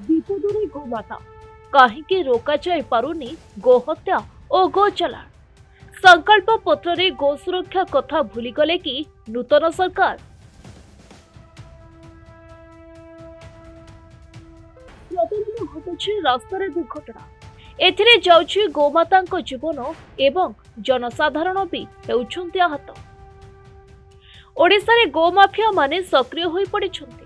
विपदरे गोमाता कहीं रोका जाई पारुनी गोहत्या और गो चलाण। संकल्प पत्र रे गो सुरक्षा कथा भूलीगले कि नूतन सरकार। प्रतिदिन घटुछि रास्तार दुर्घटना। एथिरे जाउछि गोमातांको जीवन एवं जनसाधारण भी हेउछन्ति आहत। ओडिशा रे गोमाफिया माने सक्रिय होई पड़िछन्ति।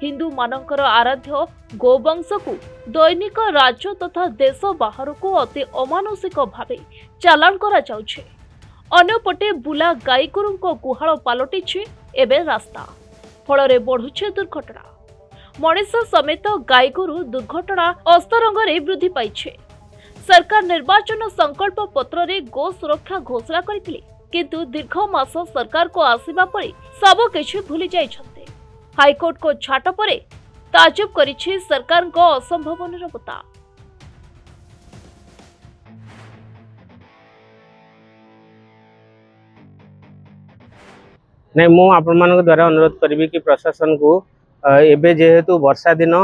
हिंदू मानकर आराध्य गोवंश को दैनिक राज्य तथा देश बाहर को अति अमानुषिक भावे चालान करा जाउछे। अन्यपटे बुला गाईगोरुंको गुहाल पालटिछे एबे रास्ता। फलरे बढ़ुछे दुर्घटना। मनीष समेत गाईगोरु दुर्घटना अस्तरंगरे वृद्धि पाइछे। सरकार निर्वाचन संकल्प पत्र रे गो सुरक्षा घोषणा करथिले, किंतु दीर्घ मास सरकार को आसीबा परे सब किछि भूली जाइछन्ते। हाईकोर्ट को छाट परे ताजुब करिछि सरकार को असंभव निरवता। नहीं मु आपण मान द्वारा अनुरोध करी कि प्रशासन को एबे जेहेतु वर्षा दिन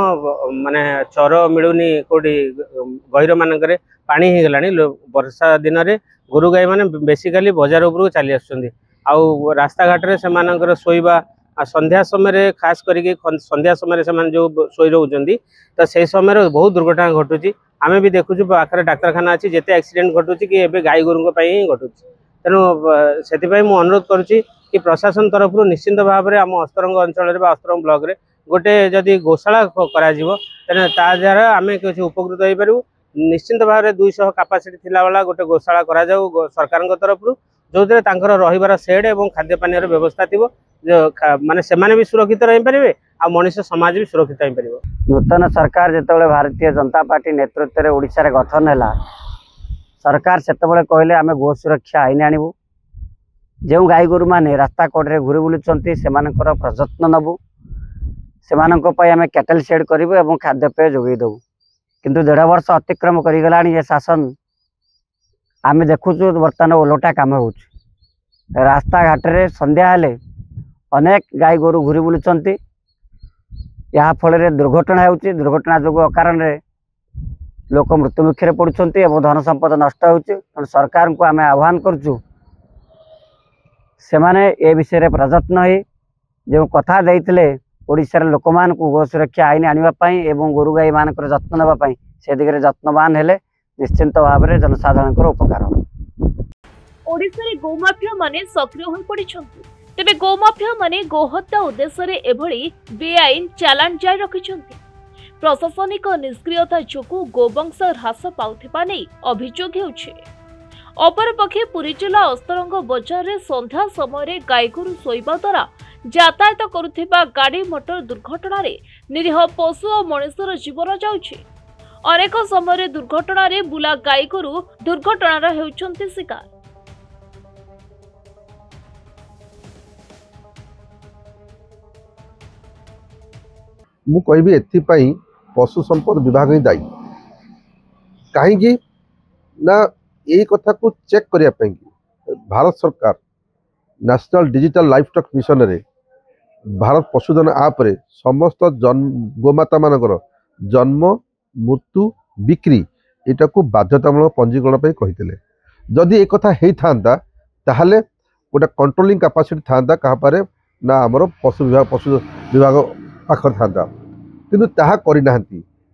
माने चर मिलूनी कोडी गहिर मानकरे पानी हो गलानी। वर्षा दिन रे गोरु गाई माने बेसिकली बाजार उपरु चली आछुंदी। आउ रास्ता घाट रे से मानकर सोइबा संध्या समय खास करके संध्या समय से जो शोई रोचंदी तो से समय बहुत दुर्घटना घटुची। आमे भी देखुछु पाखरे डाक्तरखाना अच्छी जेते एक्सीडेंट घटुची कि एबे गाई गोरु ही घटुची। तेणु से मुझे अनुरोध करुच्ची कि प्रशासन तरफ निश्चिंत भाव में आम अस्तरंग अंचल अस्तरंग ब्लॉक रे गोटे जदि गोशाला द्वारा आम किसी उपकृत हो पारू। निश्चिंत भाव में 200 कैपेसिटी थिला वाला गोटे गोशाला करा जाऊ सरकार तरफ जो रहिबार शेड और खाद्य पानी व्यवस्था थी माने सेमाने भी सुरक्षित रही पारे आ मनुष्य समाज भी सुरक्षित हो पारे। नूतन सरकार जिते भारतीय जनता पार्टी नेतृत्व में ओडिशा रे गठन है सरकार से कहले आम गो सुरक्षा आईन आणबू। जो गाई गोरु मैंने रास्ता कड़े घूरी बुलूँ से प्रयत्न नबू। से आम कैटल शेड करूँ खाद्यपेय जोगे देवु। किंतु 1.5 वर्ष अतिक्रम करगला ये शासन आम देखुचु बर्तमान ओलटा काम हो रास्ता घाट रे संध्या हेले अनेक गाई गोरु घूरी बुलूँ। या फल दुर्घटना होउची। दुर्घटना जो अकारण लोक मृत्युमुखी पड़ुंट और धन संपद नष्ट हो। सरकार को आम आह्वान करुचु से माने ए विषय प्रयत्न हो जो कथा देते ओडिशार लोक मान को गो सुरक्षा आईन आने एवं गोरु गाई मान जत्न नापी से दिगरे जत्नवान हेले निश्चिंत भाव में जनसाधारण उपकार। ओडिशा रे गोमाफिया माने सक्रिय होई पड़िछन्ति। तेबे गोमाफिया माने गोहत्या उद्देश्य रे एभली बेआईन चालान जारी रखिछन्ति। प्रशासनिक निष्क्रियता जोगु गोवंश ह्रास पाउथिबा नै अभियोग हेउछे। अपरपक्षे पुरी जिला अस्तरंग बजार रे संध्या समय गाईगोरु शोइबा द्वारा यातायात करुथिबा गाड़ी मोटर दुर्घटना रे निरीह पशु और मनुष्यर जीवन जाउछे। अनेक समय दुर्घटना रे बुला गाईगोरु दुर्घटनार हेउछन्ति शिकार। मु कहबी एथिपाई पशु संपद विभाग ही दायी। कहीं ना यही कथा को चेक करने भारत सरकार नेशनल डिजिटल लाइफस्टॉक मिशन रे भारत पशुधन आप रे समस्त गोमाता मानकर जन्म मृत्यु बिक्री यहाँ को बाध्यतामूलक पंजीकरण कहते। जदि एक कथा होता ताहले गोटे कंट्रोलिंग कैपेसिटी था कहापारे ना आमर पशु विभाग पाखर था किंतु ताहा करना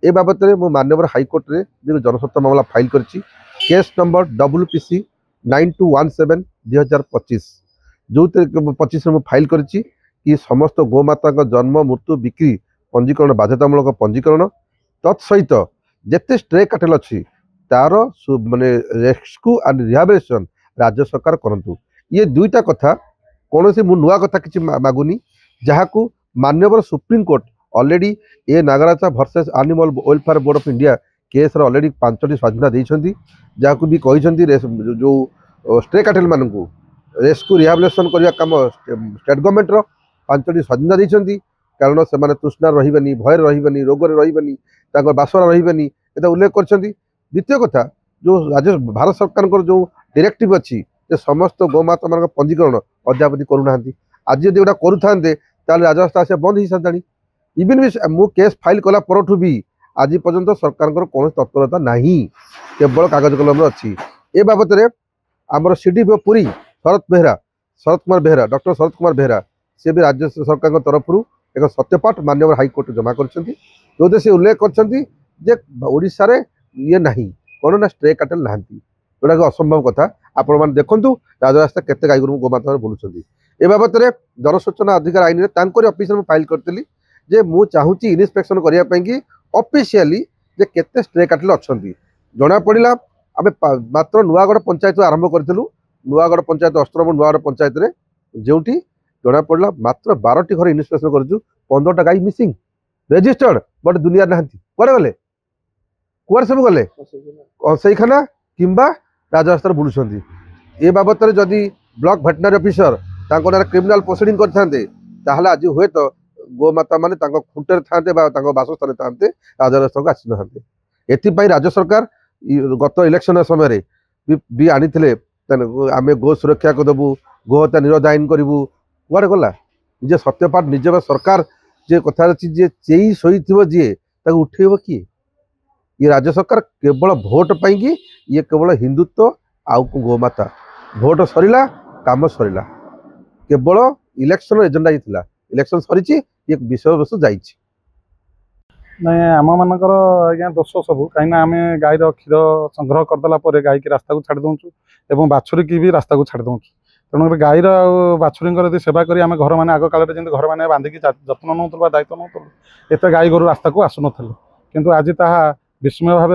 ए बाबत मो माननीय हाईकोर्ट रे जो जनस्वार्थ मामला फाइल करछि केस नंबर WPC 9217/2025 जो 25 में फाइल करछि कि समस्त गोमाता जन्म मृत्यु बिक्री पंजीकरण बाध्यतामूलक पंजीकरण तत्सहित जेते स्ट्रे कैटल अच्छी तार माने रेस्क्यू एंड रिहाबिलिटेशन राज्य सरकार करंतु। ये दुईटा कथा कौन से मु नुआ कथा किछि मागुनी जहाँ को माननीय supreme court already A Nagaraja versus animal welfare board of India case already 5टी स्वाधीनता देइछंती जहाँ को भी कहिछंती जो स्ट्रे कैटल मान को रेस्क्यू रिहाबिलिटेशन करने काम स्टेट गवर्नमेंट 5टी स्वाधीनता देइछंती कारण से माने तृष्णा रहिबनी भय रहिबनी रोग रहिबनी ताकर बासरा रहिबनी एता उल्लेख करछंती। द्वितीय कथा जो राज्य भारत सरकार जो डायरेक्टिव अच्छी समस्त गोमाता मान पंजीकरण अद्यावधि करूना आज यदि गोटा करूँ राजस्था से बंद हो सारी इवन भी मु केस फाइल कला परठू भी आज पर्यंत सरकार कौन तत्परता नहीं, केवल कागज कलम अच्छी। ए बाबत आमर सीडीपीओ पुरी शरत कुमार बेहरा डॉक्टर शरत कुमार बेहरा सी भी राज्य सरकार तरफ एक सत्यपाठ माननीय हाईकोर्ट जमा कर से उल्लेख कर ये नहीं कौन ना स्ट्रे काटेल ना जोटा कि असंभव कथा। आपण मैंने देखूँ राजरास्ता केते गाई गोरु गोमाता बुलूँ। ए बाबत जनसूचना अधिकार आईन में ऑफिस में फाइल करी जे मु चाहूँगी इन्स्पेक्शन करने कि ऑफिशियली जे केते स्ट्रे काटेल अच्छा जना पड़ा। आम मात्र नुआगढ़ पंचायत आरंभ करूँ। नुआगढ़ पंचायत अष्टम नुआगढ़ पंचायत रे जोटी जना पड़ा मात्र 12टी घर इन्स्पेक्शन करूँ। 15टा गाई मिसिंग रेजिस्टर्ड बट दुनिया ना कुआड़े गले कुआड़े सब गले असईखाना किंबा राजरास्ता बुलूं। ए बाबद जदि ब्लॉक भेटनारी ऑफिसर क्रिमिनाल प्रोसीडिंग करते आज हुए तो गोमाता माने खुंटे था बासस्थान था राजरास्ता को आसी ना। एपाई राज्य सरकार गत इलेक्शन समय भी आनी आम गो सुरक्षा को देवु गोहत्या निरोध आईन करूँ कुआड़े गला निजे सत्यपाठ निजे सरकार जे कथा अच्छी जे चेई शोई जी उठेब किए। ये राज्य सरकार केवल भोट पाई ये केवल हिंदुत्व आउ गोमाता भोट सरीला काम सरीला केवल इलेक्शन एजेंडा ही थिला। इलेक्शन सरी ये विषय वस्तु जाइए नहीं आम मानकर आज्ञा दोष सब कहीं आम गाईर क्षीर संग्रह करदेला गाई की रास्ता को छाड़ दूँ और बाछुरी की भी रास्ता को छाड़ दूँ। तेणुकर गाईर बाछुरी सेवा करी आम घर मैंने आग काल घर मैंने बांधिकी जत्न नौ दायित्व नौ एत गाई गोरु रास्ता को आसुन किंतु आज ताहा विस्मय भाव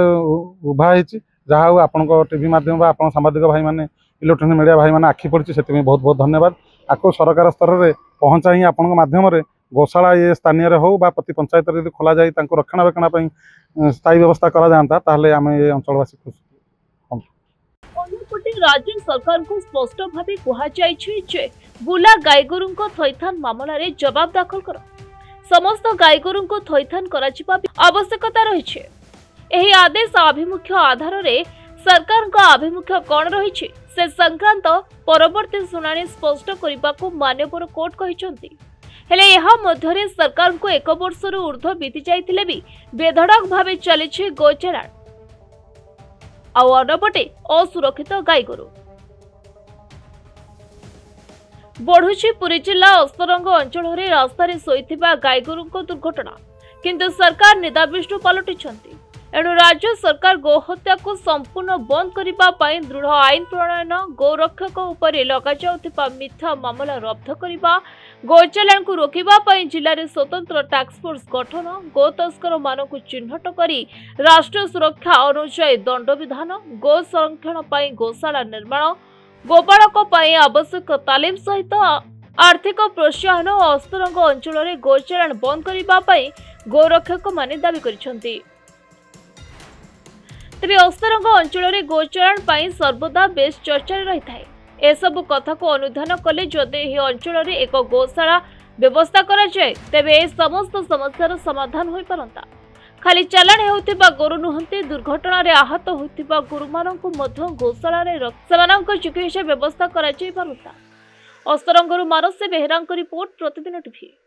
उभा जहाँ आपण टीवी माध्यम आप सांबादिक भाई मैंने इलेक्ट्रोनिक मीडिया भाई मैंने आखि पड़ी से बहुत बहुत धन्यवाद। आपको सरकार स्तर में पहुँचा ही आपण माध्यम गौशाला ये स्थानीय हो प्रति पंचायत यदि खोल जाए रक्षणाबेक्षण स्थायी व्यवस्था करा जाता ताहले आम ये अंचलवासी खुशी। अन्यपटे राज्य सरकार को स्पष्ट भाव कहुई बुला गाईगोरु थैथान मामलें जवाब दाखल कर समस्त गाईगोरु थैथान आवश्यकता रही। एही आदेश आभिमुख्य आधार रे सरकार का आभिमुख्य कौन रही से संक्रांत परवर्ती शुणाणी स्पष्ट करने को मान्यवर कोर्ट कहते। हेले यहा मध्यरे सरकार को 1 वर्ष ऊर्ध्व बीती जाइथिले भी बेधड़क भाव चली गोचरण आउ अनपटे असुरक्षित गाईगोरु बढ़ुची। पुरी जिला अस्तरंग अंचल में रास्तार शोइथिबा गाईगोरु दुर्घटना किंतु सरकार निदाविष्ट पलटिछंती। एणु राज्य सरकार गोहत्या को संपूर्ण बंद करने दृढ़ आईन प्रणयन गोरक्षक उपरे लगा जाउथिबा मिथ्या मामला रद्द करने गोचालाण को रोकने जिले में स्वतंत्र टास्क फोर्स गठन गो तस्कर मानक चिन्हट करी राष्ट्रीय सुरक्षा अनुसार दंड विधान गो संरक्षण पर गोशाला निर्माण गोपालक आवश्यक तालीम सहित आर्थिक प्रोत्साहन और अस्तरंग अंचल में गोचालाण बंद करने गोरक्षक माने दाबी करिसेंती। तेरे अस्तरंग अंचल में गोचालाण सर्वदा बेस चर्चा रही है। एसबू कथा को अनुधान कले जदि यह अंचल में एक गोशाला व्यवस्था करा जाए तेबे समस्त समस्यार समाधान हो पारंता। खाली चालाण होउथिबा गोरु नुहंती दुर्घटना रे आहत होइथिबा गोरुमानंकु मध्य गोशाला रे सेमानंक चिकित्सा व्यवस्था करा जाय पारंता। अस्तरंगरु मानस बेहरांक रिपोर्ट प्रतिदिन टीवी।